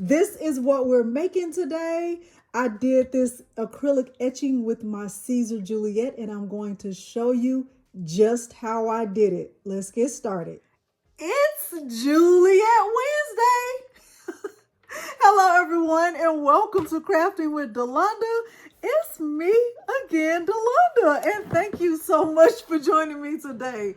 This is what we're making today. I did this acrylic etching with my Siser Juliet, and I'm going to show you just how I did it. Let's get started. It's Juliet Wednesday. Hello, everyone, and welcome to Crafting with Delonda. It's me again, Delonda, and thank you so much for joining me today.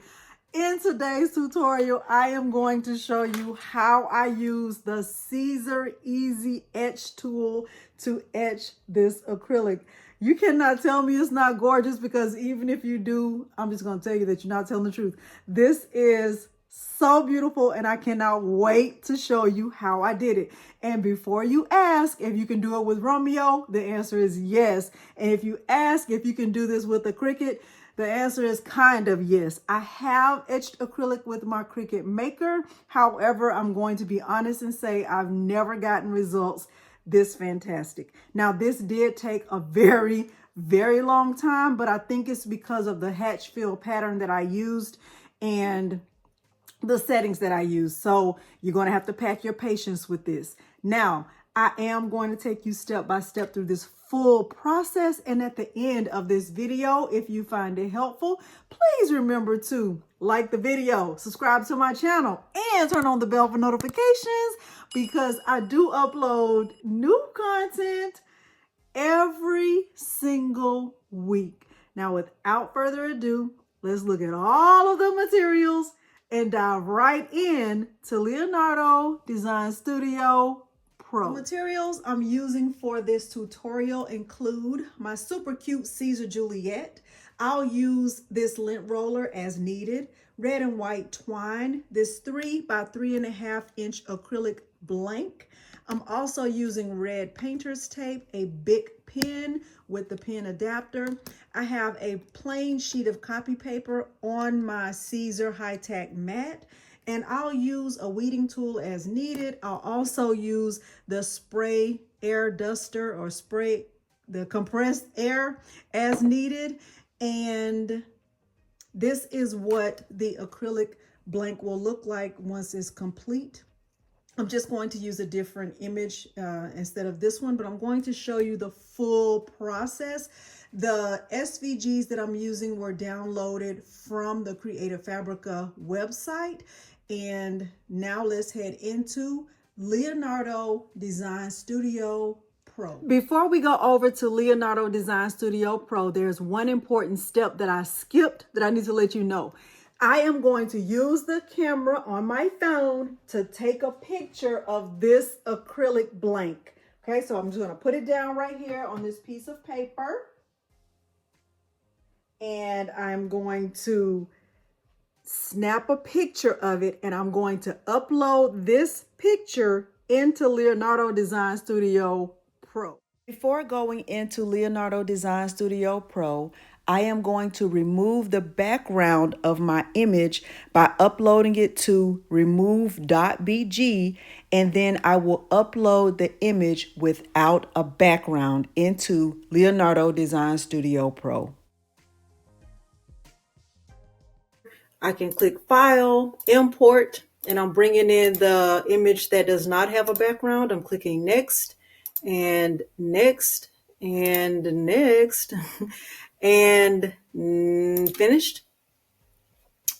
In today's tutorial, I am going to show you how I use the Siser Easy Etch tool to etch this acrylic. You cannot tell me it's not gorgeous, because even if you do, I'm just going to tell you that you're not telling the truth. This is so beautiful, and I cannot wait to show you how I did it. And before you ask if you can do it with Romeo, the answer is yes. And if you ask if you can do this with a Cricut, the answer is kind of yes. I have etched acrylic with my Cricut Maker. However, I'm going to be honest and say I've never gotten results this fantastic. Now, this did take a very, very long time, but I think it's because of the hatch fill pattern that I used and the settings that I use. So you're going to have to pack your patience with this. Now, I am going to take you step by step through this full process. And at the end of this video, if you find it helpful, please remember to like the video, subscribe to my channel, and turn on the bell for notifications, because I do upload new content every single week. Now, without further ado, let's look at all of the materials and dive right in to Leonardo Design Studio Pro. The materials I'm using for this tutorial include my super cute Siser Juliet. I'll use this lint roller as needed, red and white twine, this 3 by 3.5 inch acrylic blank. I'm also using red painter's tape, a big pen with the pen adapter. I have a plain sheet of copy paper on my Siser high-tack mat, and I'll use a weeding tool as needed. I'll also use the spray air duster or spray the compressed air as needed. And this is what the acrylic blank will look like once it's complete. I'm just going to use a different image instead of this one, but I'm going to show you the full process. The SVGs that I'm using were downloaded from the Creative Fabrica website. And now let's head into Leonardo Design Studio Pro. Before we go over to Leonardo Design Studio Pro, there's one important step that I skipped that I need to let you know. I am going to use the camera on my phone to take a picture of this acrylic blank. Okay, so I'm just going to put it down right here on this piece of paper. And I'm going to snap a picture of it, and I'm going to upload this picture into Leonardo Design Studio Pro. Before going into Leonardo Design Studio Pro, I am going to remove the background of my image by uploading it to remove.bg, and then I will upload the image without a background into Leonardo Design Studio Pro. I can click File, Import, and I'm bringing in the image that does not have a background. I'm clicking Next, and Next, and Next, and finished.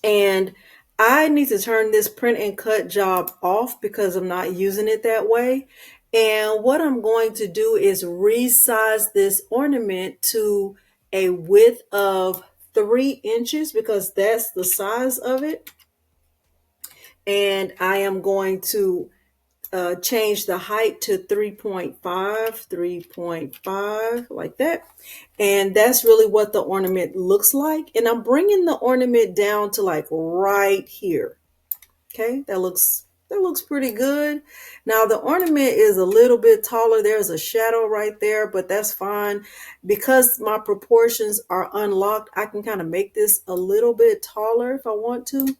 And I need to turn this print and cut job off because I'm not using it that way. And what I'm going to do is resize this ornament to a width of 3 inches, because that's the size of it. And I am going to change the height to 3.5 like that. And that's really what the ornament looks like. And I'm bringing the ornament down to like right here. Okay, that looks pretty good. Now the ornament is a little bit taller. There's a shadow right there, but that's fine. Because my proportions are unlocked, I can kind of make this a little bit taller if I want to.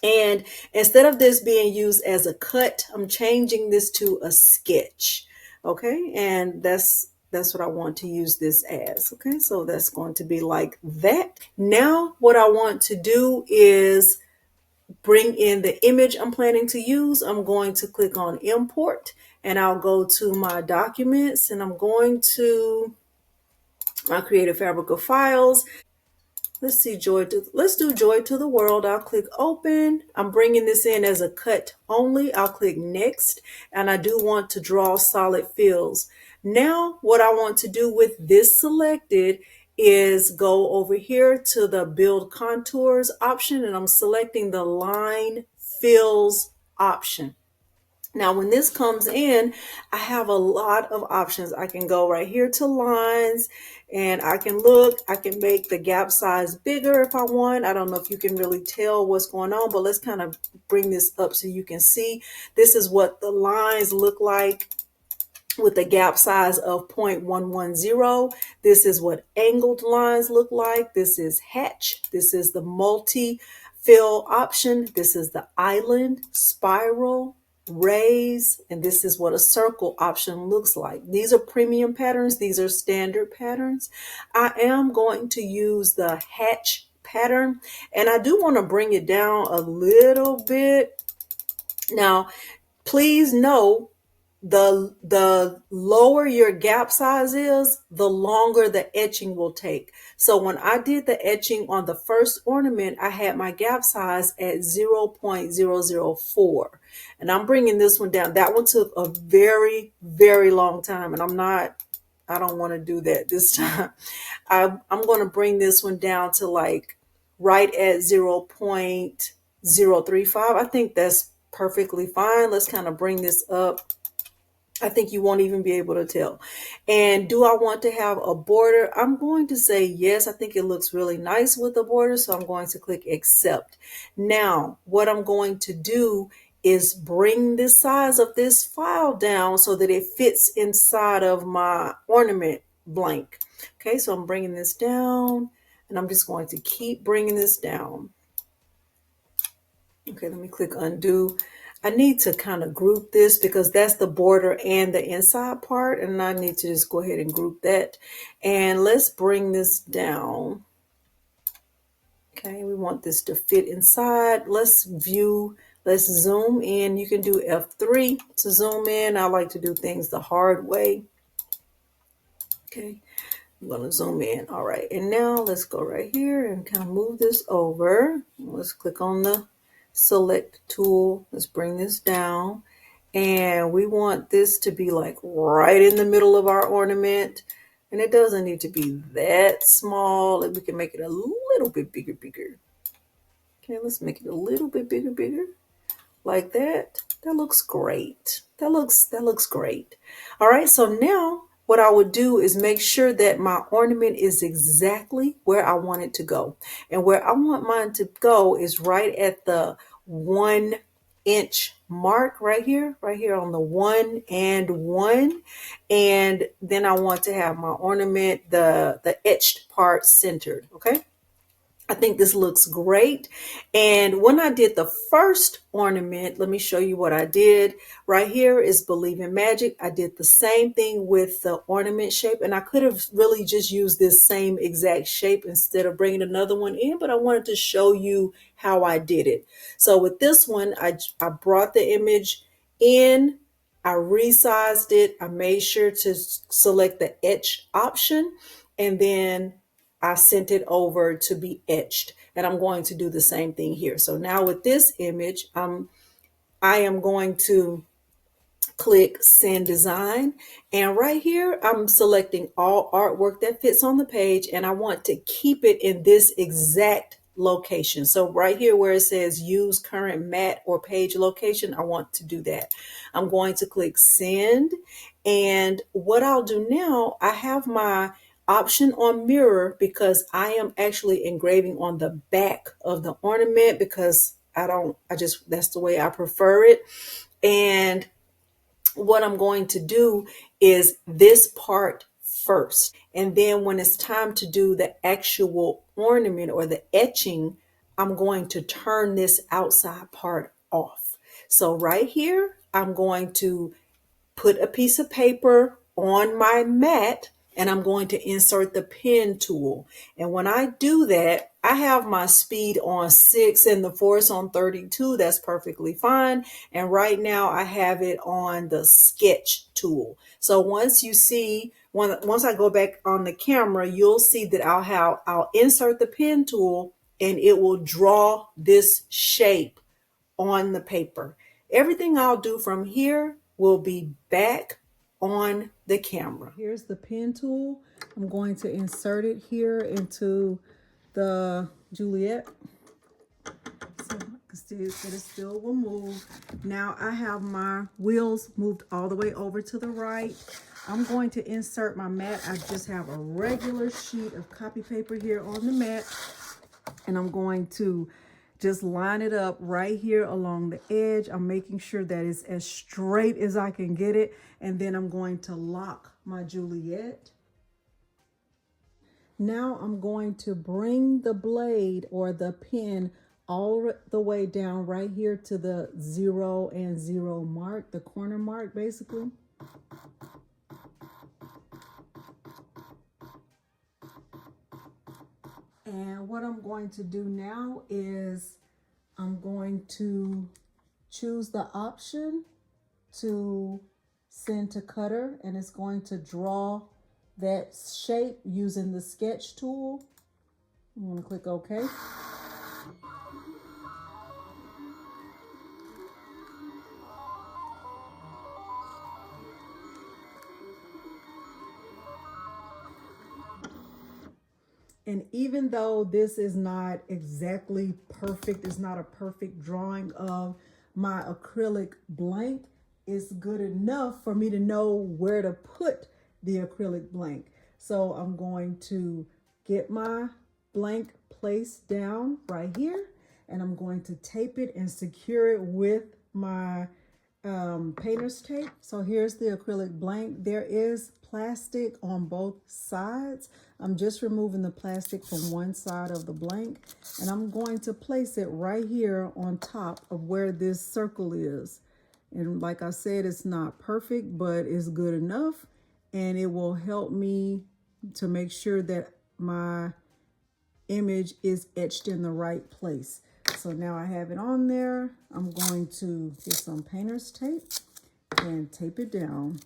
And instead of this being used as a cut, I'm changing this to a sketch. Okay, and that's what I want to use this as. Okay, so that's going to be like that. Now what I want to do is bring in the image I'm planning to use. I'm going to click on Import, and I'll go to my documents, and I'm going to my Creative Fabrica files. Let's see, let's do Joy to the World. I'll click open. I'm bringing this in as a cut only. I'll click next, and I do want to draw solid fills. Now, what I want to do with this selected is go over here to the build contours option, and I'm selecting the line fills option. Now, when this comes in, I have a lot of options. I can go right here to lines, and I can make the gap size bigger if I want. I don't know if you can really tell what's going on, but let's kind of bring this up so you can see. This is what the lines look like with a gap size of 0.110. This is what angled lines look like. This is hatch. This is the multi-fill option. This is the island, spiral, raise, and this is what a circle option looks like. These are premium patterns. These are standard patterns. I am going to use the hatch pattern, and I do want to bring it down a little bit. Now, please know the lower your gap size is, the longer the etching will take. So when I did the etching on the first ornament, I had my gap size at 0.004, and I'm bringing this one down. That one took a very, very long time, and I don't want to do that this time. I'm going to bring this one down to like right at 0.035. I think that's perfectly fine. Let's kind of bring this up. I think you won't even be able to tell. And do I want to have a border? I'm going to say yes. I think it looks really nice with a border, so I'm going to click accept. Now, what I'm going to do is bring the size of this file down so that it fits inside of my ornament blank. Okay, so I'm bringing this down, and I'm just going to keep bringing this down. Okay, let me click undo. I need to kind of group this because that's the border and the inside part, and I need to just go ahead and group that. And let's bring this down. Okay, we want this to fit inside. Let's zoom in. You can do F3 to zoom in. I like to do things the hard way. Okay, I'm going to zoom in. All right, and now let's go right here and kind of move this over. Let's click on the select tool. Let's bring this down, and we want this to be like right in the middle of our ornament, and it doesn't need to be that small. We can make it a little bit bigger. Okay, let's make it a little bit bigger like that. That looks great. That looks great. All right, so now what I would do is make sure that my ornament is exactly where I want it to go. And where I want mine to go is right at the 1 inch mark right here on the 1 and 1. And then I want to have my ornament, the etched part centered, okay? I think this looks great. And when I did the first ornament, let me show you what I did. Right here is Believe in Magic. I did the same thing with the ornament shape, and I could have really just used this same exact shape instead of bringing another one in, but I wanted to show you how I did it. So with this one, I brought the image in, I resized it, I made sure to select the etch option, and then I sent it over to be etched, and I'm going to do the same thing here. So now with this image, I am going to click send design, and right here I'm selecting all artwork that fits on the page, and I want to keep it in this exact location. So right here where it says use current mat or page location, I want to do that. I'm going to click send, and what I'll do now, I have my option on mirror because I am actually engraving on the back of the ornament because that's the way I prefer it. And what I'm going to do is this part first. And then when it's time to do the actual ornament or the etching, I'm going to turn this outside part off. So right here, I'm going to put a piece of paper on my mat, and I'm going to insert the pen tool. And when I do that, I have my speed on 6 and the force on 32. That's perfectly fine. And right now I have it on the sketch tool. So once you see, once I go back on the camera, you'll see that I'll insert the pen tool and it will draw this shape on the paper. Everything I'll do from here will be back on the camera. Here's the pen tool. I'm going to insert it here into the Juliet. So it still will move. Now I have my wheels moved all the way over to the right. I'm going to insert my mat. I just have a regular sheet of copy paper here on the mat. And I'm going to just line it up right here along the edge. I'm making sure that it's as straight as I can get it. And then I'm going to lock my Juliet. Now I'm going to bring the blade or the pen all the way down right here to the 0 and 0 mark, the corner mark basically. And what I'm going to do now is I'm going to choose the option to send to cutter, and it's going to draw that shape using the sketch tool. I'm going to click OK. And even though this is not exactly perfect, it's not a perfect drawing of my acrylic blank, it's good enough for me to know where to put the acrylic blank. So I'm going to get my blank placed down right here, and I'm going to tape it and secure it with my painter's tape. So here's the acrylic blank. There is plastic on both sides. I'm just removing the plastic from one side of the blank, and I'm going to place it right here on top of where this circle is. And like I said, it's not perfect, but it's good enough, and it will help me to make sure that my image is etched in the right place. So now I have it on there. I'm going to get some painter's tape and tape it down.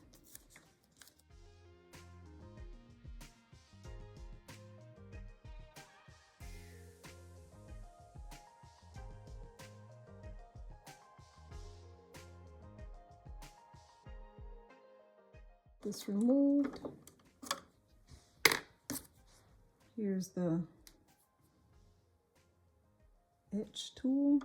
This removed. Here's the etch tool.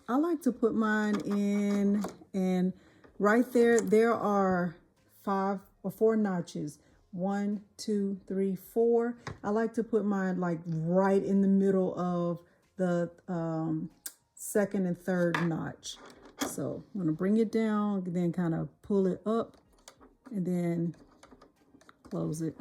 I like to put mine in, and right there are 5 or 4 notches. 1, 2, 3, 4. I like to put mine like right in the middle of the second and third notch. So I'm going to bring it down, then kind of pull it up, and then close it.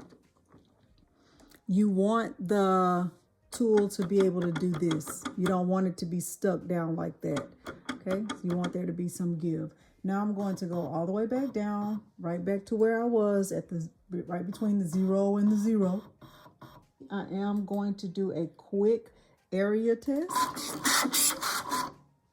You want the tool to be able to do this. You don't want it to be stuck down like that. Okay, so you want there to be some give. Now I'm going to go all the way back down, right back to where I was at the right between the 0 and the 0. I am going to do a quick area test.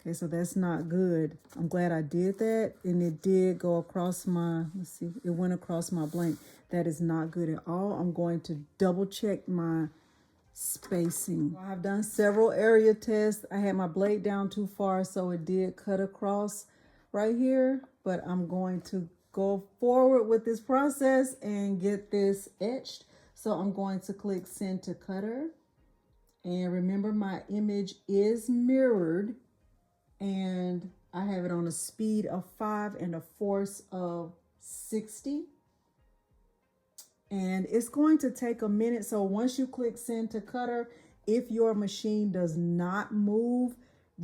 Okay, so that's not good. I'm glad I did that, and it did go across my, let's see, it went across my blank. That is not good at all. I'm going to double check my spacing. I've done several area tests. I had my blade down too far, so it did cut across right here, but I'm going to go forward with this process and get this etched. So I'm going to click send to cutter, and remember my image is mirrored, and I have it on a speed of 5 and a force of 60. And it's going to take a minute. So once you click send to cutter, if your machine does not move,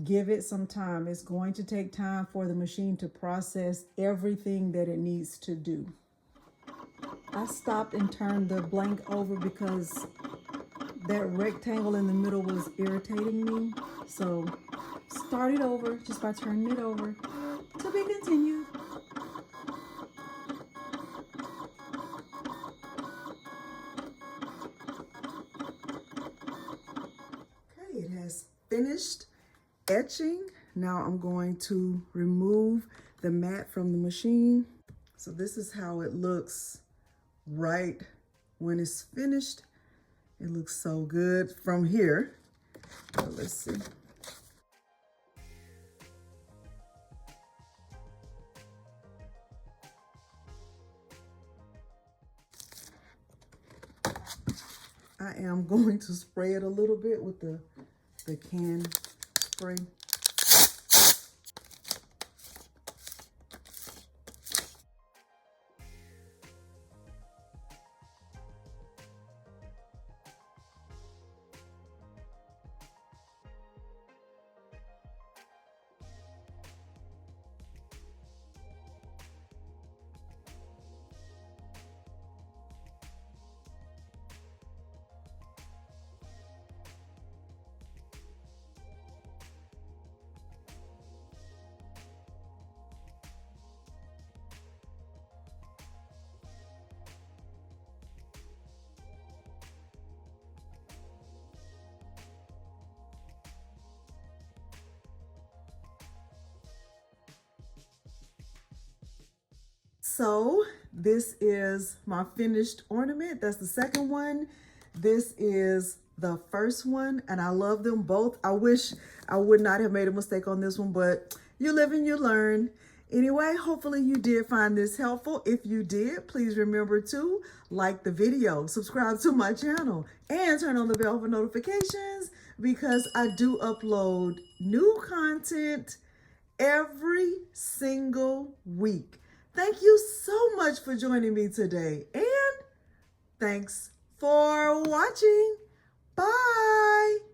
give it some time. It's going to take time for the machine to process everything that it needs to do. I stopped and turned the blank over because that rectangle in the middle was irritating me. So start it over just by turning it over. To be continued. finished etching. Now I'm going to remove the mat from the machine. So this is how it looks right when it's finished. It looks so good from here. So let's see. I am going to spray it a little bit with the can spray. So this is my finished ornament. That's the second one. This is the first one, and I love them both. I wish I would not have made a mistake on this one, but you live and you learn. Anyway, hopefully you did find this helpful. If you did, please remember to like the video, subscribe to my channel, and turn on the bell for notifications because I do upload new content every single week. Thank you so much for joining me today, and thanks for watching. Bye.